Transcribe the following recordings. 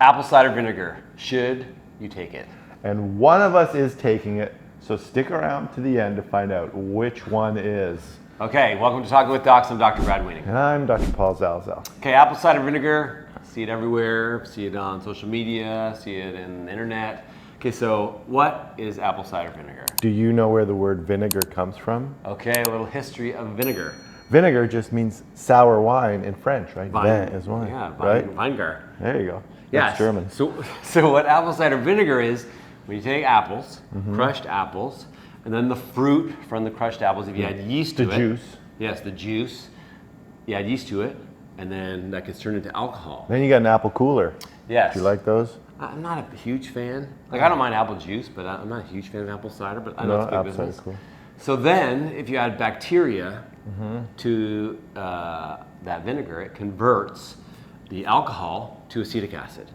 Apple cider vinegar. Should you take it? And one of us is taking it, so stick around to the end to find out which one is. Okay, welcome to Talking with Docs. I'm Dr. Brad Wiening. And I'm Dr. Paul Zalzal. Okay, apple cider vinegar. See it everywhere. See it on social media. See it in the internet. Okay, so what is apple cider vinegar? Do you know where the word vinegar comes from? Okay, a little history of vinegar. Vinegar just means sour wine in French, right? Vin is wine, yeah, right? Vinegar. There you go. Yes. That's German. So what apple cider vinegar is, when you take apples, crushed apples, and then the fruit from the crushed apples, if you add yeast to it. The juice. Yes, the juice. You add yeast to it, and then that gets turned into alcohol. Then you got an apple cooler. Yes. Do you like those? I'm not a huge fan. Like, I don't mind apple juice, but I'm not a huge fan of apple cider, but I know it's good business. Cool. So then, if you add bacteria to that vinegar, it converts the alcohol to acetic acid.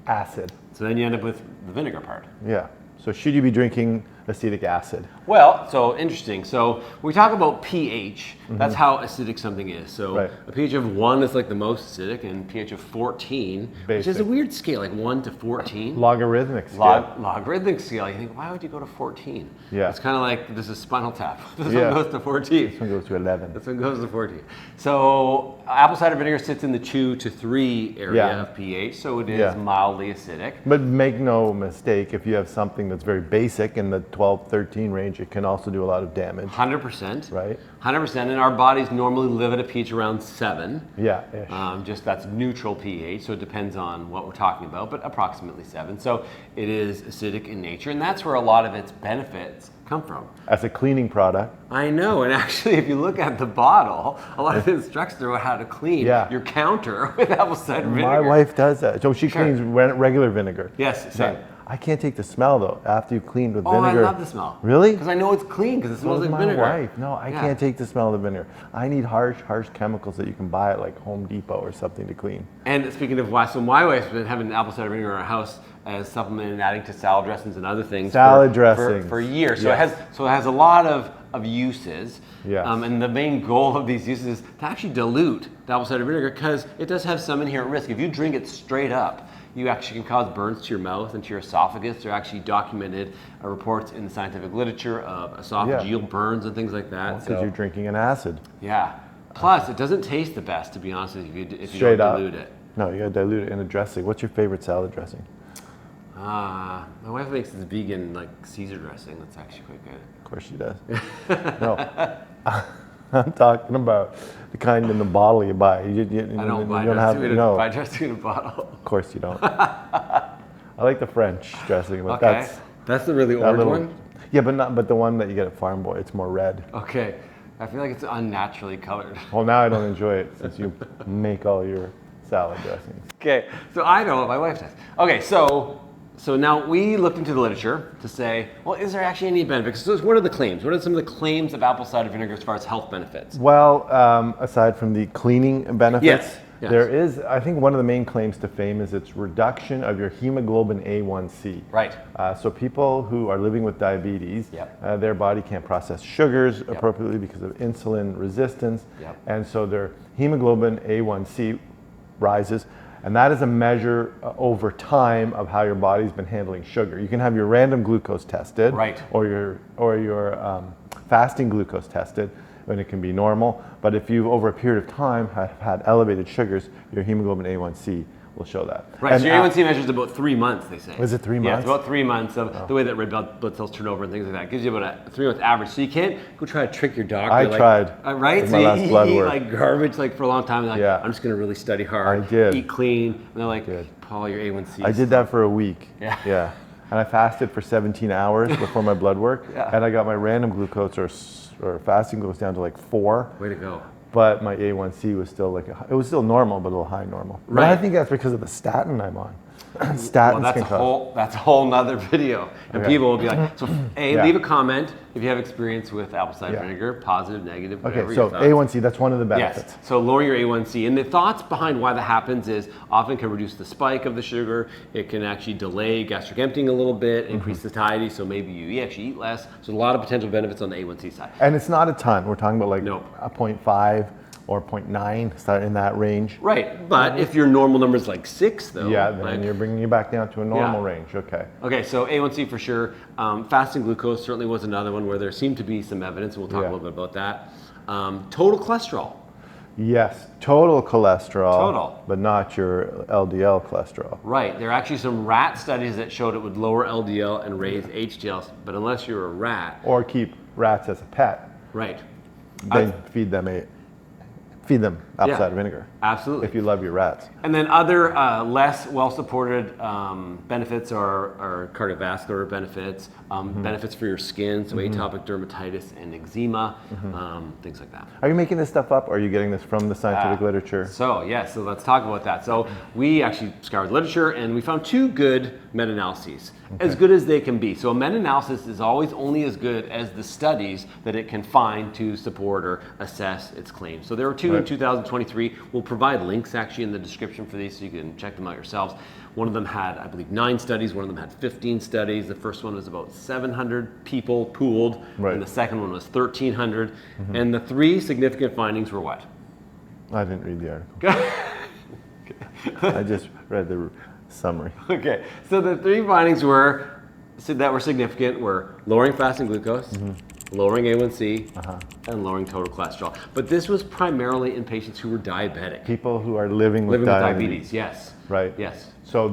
Acid. So then you end up with the vinegar part. Yeah. So should you be drinking acetic acid? Well, so interesting. So when we talk about pH, that's how acidic something is. So a pH of 1 is like the most acidic, and pH of 14, which is a weird scale, like 1 to 14. Logarithmic scale. Logarithmic scale. You think, why would you go to 14? Yeah. It's kind of like this is Spinal Tap. This one goes to 14. This one goes to 11. This one goes to 14. So apple cider vinegar sits in the 2 to 3 area of pH, so it is mildly acidic. But make no mistake, if you have something that's very basic in the 12, 13 range, it can also do a lot of damage. 100%. Right. 100%. And our bodies normally live at a pH around 7. Yeah. Just that's neutral pH, so it depends on what we're talking about, but approximately 7. So it is acidic in nature, and that's where a lot of its benefits come from. As a cleaning product. I know, and actually if you look at the bottle, a lot of it instructs you how to clean your counter with apple cider vinegar. My wife does that. So she cleans regular vinegar. Yes, same. I can't take the smell though, after you cleaned with vinegar. Oh, I love the smell. Really? Because I know it's clean, because it smells like vinegar. My wife. No, I can't take the smell of the vinegar. I need harsh chemicals that you can buy at like Home Depot or something to clean. And speaking of why, so my wife's been having apple cider vinegar in our house as supplement and adding to salad dressings and other things for years. So it has a lot of uses. Yes. And the main goal of these uses is to actually dilute the apple cider vinegar, because it does have some inherent risk. If you drink it straight up, you actually can cause burns to your mouth and to your esophagus. There are actually documented reports in the scientific literature of esophageal burns and things like that. Because you're drinking an acid. Yeah. Plus, it doesn't taste the best, to be honest with you, if you don't dilute it. No, you gotta dilute it in a dressing. What's your favorite salad dressing? My wife makes this vegan Caesar dressing that's actually quite good. Of course she does. No, I'm talking about the kind in the bottle you buy. I don't buy dressing in a bottle. Of course you don't. I like the French dressing, but that's the really orange one. Yeah, but the one that you get at Farm Boy, it's more red. Okay, I feel like it's unnaturally colored. Well, now I don't enjoy it since you make all your salad dressings. Okay, so I know my wife does. Okay, so now we looked into the literature to say, well, is there actually any benefits? So what are the claims? What are some of the claims of apple cider vinegar as far as health benefits? Well, aside from the cleaning benefits, yes. There is, I think one of the main claims to fame is its reduction of your hemoglobin A1C. Right. So people who are living with diabetes, their body can't process sugars appropriately because of insulin resistance. And so their hemoglobin A1C rises. And that is a measure over time of how your body's been handling sugar. You can have your random glucose tested, or your fasting glucose tested, and it can be normal. But if you, over a period of time, have had elevated sugars, your hemoglobin A1C will show that. Right, and so your A1C measures about 3 months, they say. Is it 3 months? Yeah, it's about 3 months of the way that red blood cells turn over and things like that. It gives you about a 3-month average. So you can't go try to trick your doctor. I tried. Right? So my last blood eat work. Garbage for a long time. I'm just going to really study hard. I did. Eat clean. And they're like, Paul, your A1C. I did that for a week. Yeah. And I fasted for 17 hours before my blood work. And I got my random glucose or fasting glucose down to 4. Way to go. But my A1C was still it was still normal, but a little high normal. Right. But I think that's because of the statin I'm on. Statins that's a whole nother video. And people will be like, so leave a comment if you have experience with apple cider vinegar, positive, negative, whatever. Okay, so A1C, that's one of the benefits. Yes, so lowering your A1C. And the thoughts behind why that happens is often can reduce the spike of the sugar. It can actually delay gastric emptying a little bit, increase satiety, so maybe you actually eat less. So a lot of potential benefits on the A1C side. And it's not a ton. We're talking about a 0.5 or 0.9, start in that range. Right, but if your normal number is like 6 though. Yeah, then you're bringing you back down to a normal range, okay. Okay, so A1C for sure. Fasting glucose certainly was another one where there seemed to be some evidence, and we'll talk a little bit about that. Total cholesterol. Yes, total cholesterol, Total. but not your LDL cholesterol. Right, there are actually some rat studies that showed it would lower LDL and raise HDL, but unless you're a rat. Or keep rats as a pet. Right. Then feed them apple cider vinegar. Absolutely. If you love your rats. And then other less well-supported benefits are cardiovascular benefits, benefits for your skin, so atopic dermatitis and eczema, things like that. Are you making this stuff up, or are you getting this from the scientific literature? So let's talk about that. So we actually scoured the literature, and we found 2 good meta-analyses, as good as they can be. So a meta-analysis is always only as good as the studies that it can find to support or assess its claims. So there were 2 in 2023. We'll provide links actually in the description for these so you can check them out yourselves. One of them had, I believe, 9 studies. One of them had 15 studies. The first one was about 700 people pooled, and the second one was 1,300. And the 3 significant findings were what? I didn't read the article. I just read the summary. Okay, so the 3 findings that were significant were lowering fasting glucose, lowering A1C, and lowering total cholesterol. But this was primarily in patients who were diabetic. People who are living with diabetes. Yes. Right. Yes. So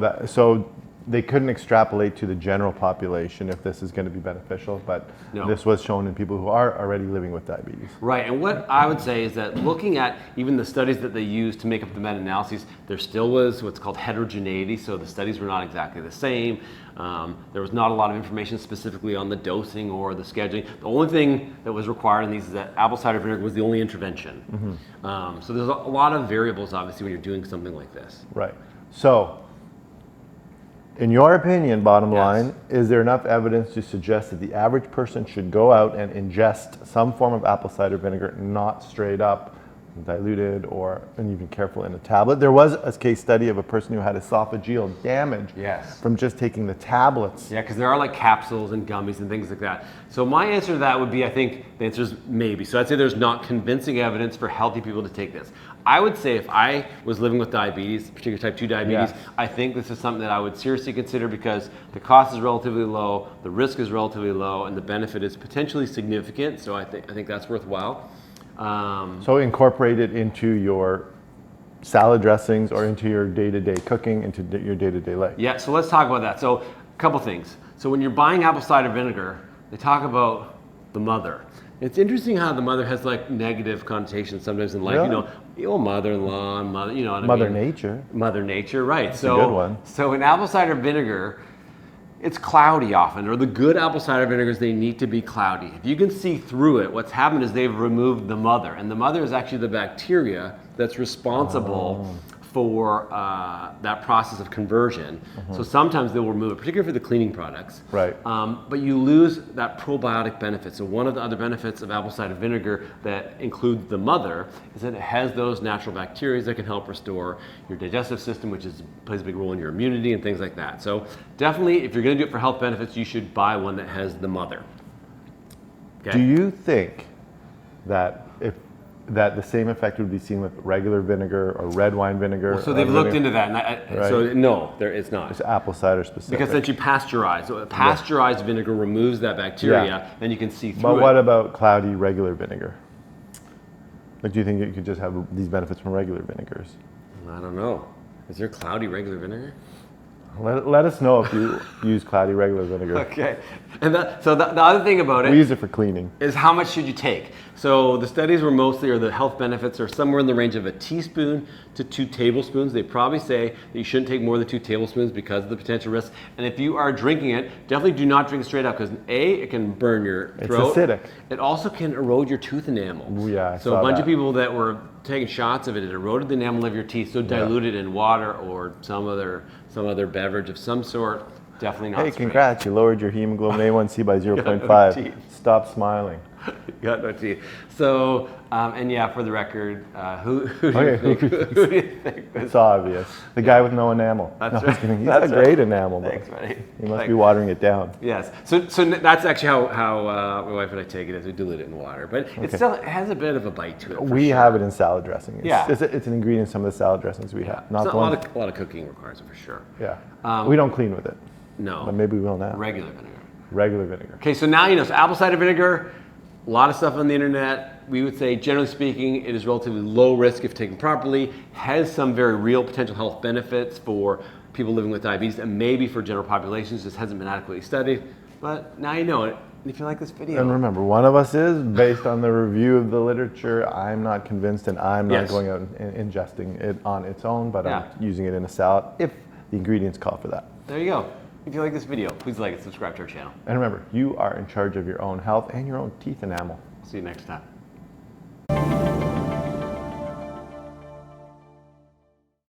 they couldn't extrapolate to the general population if this is going to be beneficial, but this was shown in people who are already living with diabetes. Right, and what I would say is that looking at even the studies that they used to make up the meta-analyses, there still was what's called heterogeneity, so the studies were not exactly the same. There was not a lot of information specifically on the dosing or the scheduling. The only thing that was required in these is that apple cider vinegar was the only intervention. So there's a lot of variables, obviously, when you're doing something like this. Right. So, in your opinion, bottom line, is there enough evidence to suggest that the average person should go out and ingest some form of apple cider vinegar, not straight up diluted and even careful in a tablet? There was a case study of a person who had esophageal damage from just taking the tablets. Yeah, because there are like capsules and gummies and things like that. So my answer to that would be, I think the answer is maybe. So I'd say there's not convincing evidence for healthy people to take this. I would say if I was living with diabetes, particularly type 2 diabetes, I think this is something that I would seriously consider because the cost is relatively low, the risk is relatively low, and the benefit is potentially significant. So I think that's worthwhile. So incorporate it into your salad dressings or into your day-to-day cooking, into your day-to-day life. Yeah, so let's talk about that. So a couple things. So when you're buying apple cider vinegar, they talk about the mother. It's interesting how the mother has like negative connotations sometimes in life. Mother-in-law, mother, you know what I mean? Mother Nature. Mother Nature, right. That's a good one. So in apple cider vinegar, it's cloudy often, or the good apple cider vinegars, they need to be cloudy. If you can see through it, what's happened is they've removed the mother, and the mother is actually the bacteria that's responsible for that process of conversion. So sometimes they'll remove it, particularly for the cleaning products. Right. But you lose that probiotic benefit. So one of the other benefits of apple cider vinegar that includes the mother is that it has those natural bacteria that can help restore your digestive system, which plays a big role in your immunity and things like that. So definitely, if you're going to do it for health benefits, you should buy one that has the mother. Okay? Do you think that the same effect would be seen with regular vinegar or red wine vinegar? Well, so they've looked into that, and so no, it's not. It's apple cider specific. Because then you pasteurize. So pasteurized vinegar removes that bacteria, then you can see through it. But what about cloudy regular vinegar? Like, do you think you could just have these benefits from regular vinegars? I don't know. Is there cloudy regular vinegar? Let us know if you use cloudy regular vinegar. Okay. And the other thing about it, we use it for cleaning, is how much should you take? So the studies were or the health benefits are somewhere in the range of a teaspoon to 2 tablespoons. They probably say that you shouldn't take more than 2 tablespoons because of the potential risks. And if you are drinking it, definitely do not drink straight up because it can burn your throat. It's acidic. It also can erode your tooth enamel. Ooh, yeah, so a bunch of people that were taking shots of it, it eroded the enamel of your teeth. So dilute it in water or some other beverage of some sort. Definitely not. Hey, congrats! You lowered your hemoglobin A1C by 0.5. Stop smiling. Got no teeth. So, and yeah, for the record, who do you think It's obvious. The guy with no enamel. That's no, right. I was kidding. He's That's got great enamel. Though. Thanks, buddy. You must be watering it down. Yes. So that's actually how my wife and I take it, is we dilute it in water. But it still has a bit of a bite to it. We have it in salad dressing. Yeah. It's an ingredient in some of the salad dressings we have. Not so the a ones. lot of cooking requires it for sure. Yeah. We don't clean with it. No. But maybe we will now. Regular vinegar. Regular vinegar. Okay, so now so apple cider vinegar, a lot of stuff on the internet. We would say, generally speaking, it is relatively low risk if taken properly, has some very real potential health benefits for people living with diabetes and maybe for general populations. Just hasn't been adequately studied, but now you know it. And if you like this video. And remember, one of us is, based on the review of the literature, I'm not convinced and I'm not going out and ingesting it on its own, but I'm using it in a salad if the ingredients call for that. There you go. If you like this video, please like and subscribe to our channel. And remember, you are in charge of your own health and your own teeth enamel. See you next time.